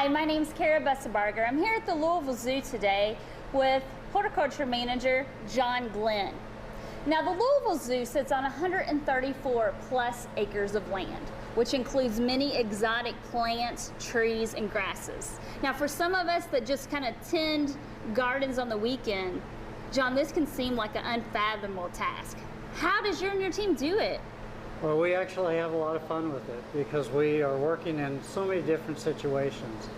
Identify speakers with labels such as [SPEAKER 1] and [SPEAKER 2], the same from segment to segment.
[SPEAKER 1] Hi, my name is Kara Bussebarger. I'm here at the Louisville Zoo today with horticulture manager John Glenn. Now, the Louisville Zoo sits on 134 plus acres of land, which includes many exotic plants, trees, and grasses. Now, for some of us that just kind of tend gardens on the weekend, John, this can seem like an unfathomable task. How does you and your team do it?
[SPEAKER 2] Well, we actually have a lot of fun with it because we are working in so many different situations.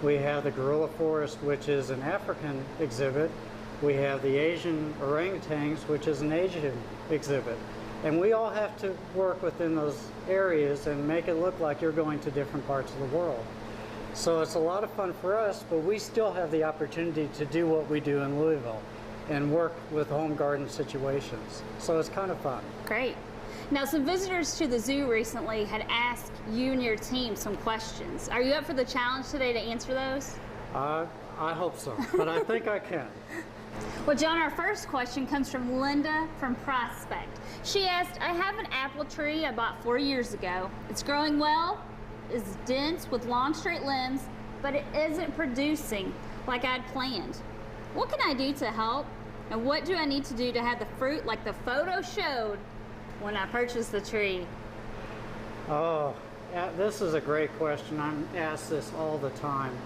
[SPEAKER 2] We have the gorilla forest, which is an African exhibit. We have the Asian orangutans, which is an Asian exhibit. And we all have to work within those areas and make it look like you're going to different parts of the world. So it's a lot of fun for us, but we still have the opportunity to do what we do in Louisville and work with home garden situations. So it's kind of fun.
[SPEAKER 1] Great. Now, some visitors to the zoo recently had asked you and your team some questions. Are you up for the challenge today to answer those?
[SPEAKER 2] I hope so, but I think I can.
[SPEAKER 1] Well, John, our first question comes from Linda from Prospect. She asked, I have an apple tree I bought 4 years ago. It's growing well, is dense with long straight limbs, but it isn't producing like I'd planned. What can I do to help? And what do I need to do to have the fruit like the photo showed when I purchased the tree?
[SPEAKER 2] Oh, this is a great question. I'm asked this all the time.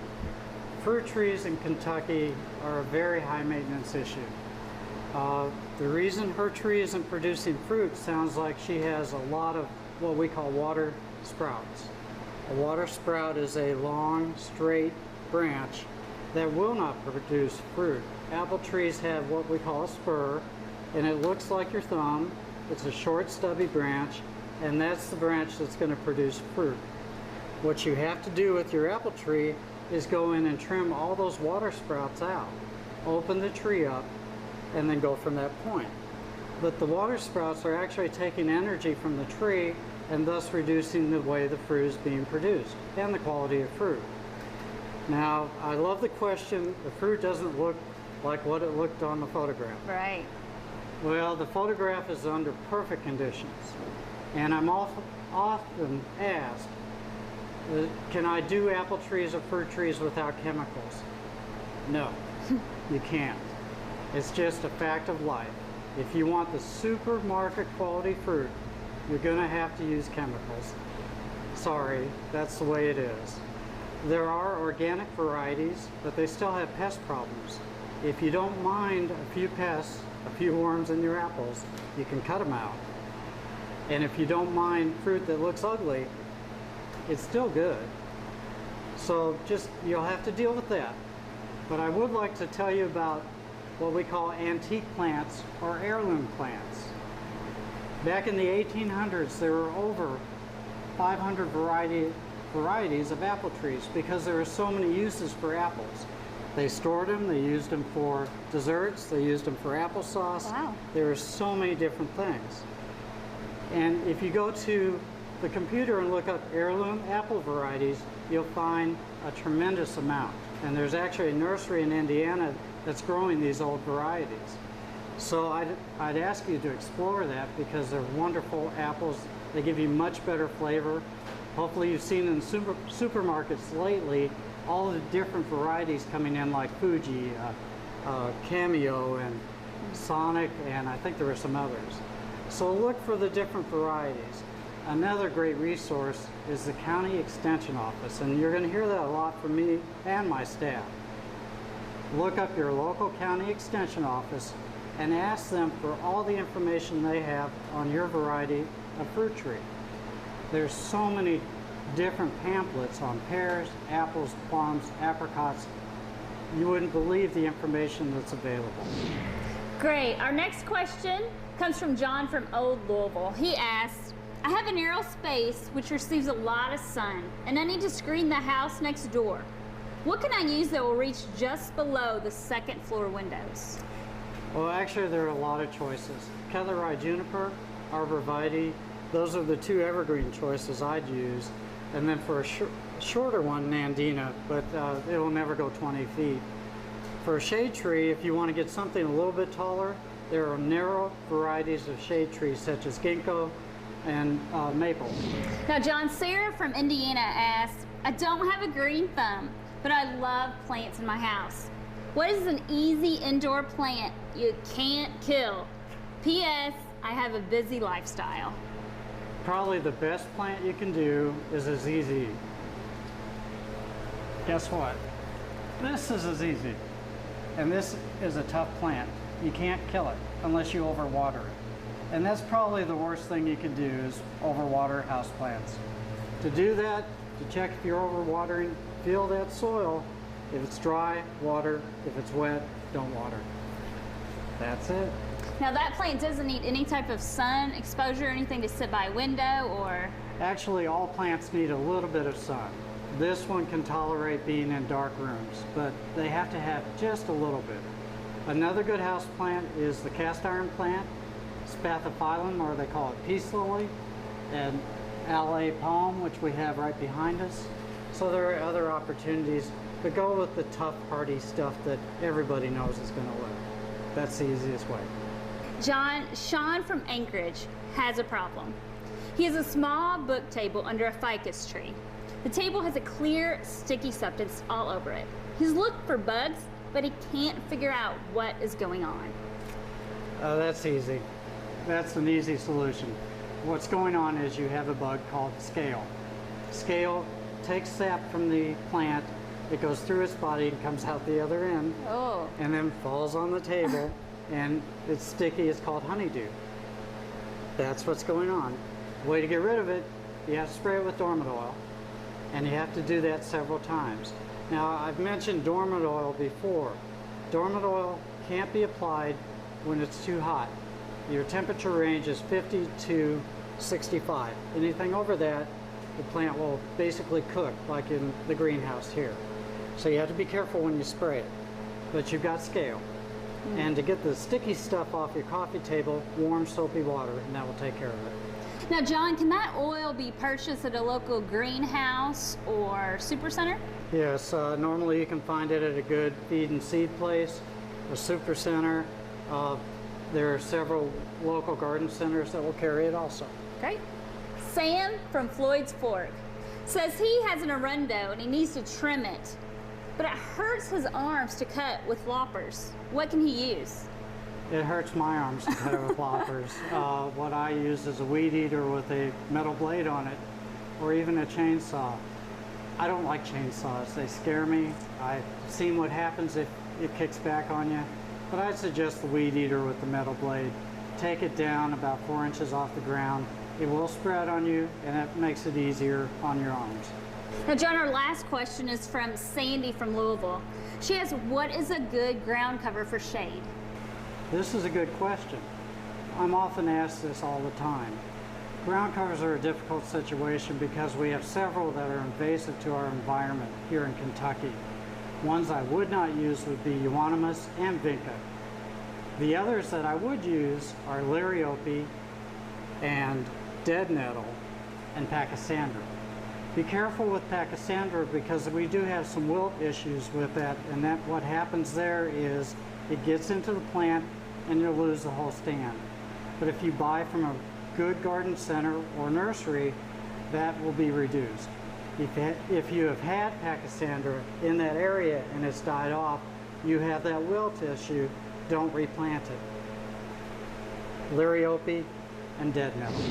[SPEAKER 2] Fruit trees in Kentucky are a very high maintenance issue. The reason her tree isn't producing fruit sounds like she has a lot of what we call water sprouts. A water sprout is a long, straight branch that will not produce fruit. Apple trees have what we call a spur, and it looks like your thumb. It's a short, stubby branch, and that's the branch that's going to produce fruit. What you have to do with your apple tree is go in and trim all those water sprouts out. Open the tree up, and then go from that point. But the water sprouts are actually taking energy from the tree and thus reducing the way the fruit is being produced and the quality of fruit. Now, I love the question. The fruit doesn't look like what it looked on the photograph.
[SPEAKER 1] Right.
[SPEAKER 2] Well, the photograph is under perfect conditions, and I'm often asked, can I do apple trees or fruit trees without chemicals? No, you can't. It's just a fact of life. If you want the supermarket quality fruit, you're going to have to use chemicals. Sorry, that's the way it is. There are organic varieties, but they still have pest problems. If you don't mind a few pests, a few worms in your apples, you can cut them out. And if you don't mind fruit that looks ugly, it's still good. So you'll have to deal with that. But I would like to tell you about what we call antique plants or heirloom plants. Back in the 1800s, there were over 500 varieties of apple trees because there were so many uses for apples. They stored them, they used them for desserts, they used them for applesauce.
[SPEAKER 1] Wow.
[SPEAKER 2] There are so many different things. And if you go to the computer and look up heirloom apple varieties, you'll find a tremendous amount. And there's actually a nursery in Indiana that's growing these old varieties. So I'd ask you to explore that because they're wonderful apples. They give you much better flavor. Hopefully you've seen in supermarkets lately all the different varieties coming in, like Fuji, Cameo, and Sonic, and I think there were some others. So look for the different varieties. Another great resource is the County Extension Office, and you're going to hear that a lot from me and my staff. Look up your local county extension office and ask them for all the information they have on your variety of fruit tree. There's so many different pamphlets on pears, apples, plums, apricots. You wouldn't believe the information that's available.
[SPEAKER 1] Great. Our next question comes from John from Old Louisville. He asks, I have a narrow space which receives a lot of sun, and I need to screen the house next door. What can I use that will reach just below the second floor windows?
[SPEAKER 2] Well, actually, there are a lot of choices. Ketherite juniper, arborvitae, those are the two evergreen choices I'd use. And then for a shorter one, Nandina, but it'll never go 20 feet. For a shade tree, if you want to get something a little bit taller, there are narrow varieties of shade trees such as ginkgo and maple.
[SPEAKER 1] Now, John, Sarah from Indiana asked, I don't have a green thumb, but I love plants in my house. What is an easy indoor plant you can't kill? P.S. I have a busy lifestyle.
[SPEAKER 2] Probably the best plant you can do is Azizi. Guess what? This is Azizi. And this is a tough plant. You can't kill it unless you overwater it. And that's probably the worst thing you can do is overwater houseplants. To do that, to check if you're overwatering, feel that soil. If it's dry, water. If it's wet, don't water. That's it.
[SPEAKER 1] Now that plant doesn't need any type of sun exposure or anything to sit by a window or?
[SPEAKER 2] Actually, all plants need a little bit of sun. This one can tolerate being in dark rooms, but they have to have just a little bit. Another good house plant is the cast iron plant, Spathiphyllum, or they call it peace lily, and LA palm, which we have right behind us. So there are other opportunities, but go with the tough, hardy stuff that everybody knows is going to live. That's the easiest way.
[SPEAKER 1] Sean from Anchorage has a problem. He has a small book table under a ficus tree. The table has a clear, sticky substance all over it. He's looked for bugs, but he can't figure out what is going on.
[SPEAKER 2] That's easy. That's an easy solution. What's going on is you have a bug called scale. Scale takes sap from the plant, it goes through its body and comes out the other end, and then falls on the table, and it's sticky, it's called honeydew. That's what's going on. The way to get rid of it, you have to spray it with dormant oil, and you have to do that several times. Now, I've mentioned dormant oil before. Dormant oil can't be applied when it's too hot. Your temperature range is 50 to 65. Anything over that, the plant will basically cook, like in the greenhouse here. So you have to be careful when you spray it. But you've got scale. And to get the sticky stuff off your coffee table, warm soapy water, and that will take care of it.
[SPEAKER 1] Now, John, can that oil be purchased at a local greenhouse or super center?
[SPEAKER 2] Yes, normally you can find it at a good feed and seed place, a super center. There are several local garden centers that will carry it also.
[SPEAKER 1] Great. Sam from Floyd's Fork says he has an arundo and he needs to trim it, but it hurts his arms to cut with loppers. What can he use?
[SPEAKER 2] It hurts my arms to cut it with loppers. What I use is a weed eater with a metal blade on it, or even a chainsaw. I don't like chainsaws. They scare me. I've seen what happens if it kicks back on you. But I'd suggest the weed eater with the metal blade. Take it down about 4 inches off the ground. It will spread on you, and it makes it easier on your arms.
[SPEAKER 1] Now, John, our last question is from Sandy from Louisville. She asks, what is a good ground cover for shade?
[SPEAKER 2] This is a good question. I'm often asked this all the time. Ground covers are a difficult situation because we have several that are invasive to our environment here in Kentucky. Ones I would not use would be euonymus and vinca. The others that I would use are liriope and dead nettle and pachysandra. Be careful with pachysandra because we do have some wilt issues with that, and that what happens there is it gets into the plant and you'll lose the whole stand. But if you buy from a good garden center or nursery, that will be reduced. If you have had pachysandra in that area and it's died off, you have that wilt issue, don't replant it. Liriope and dead nettle.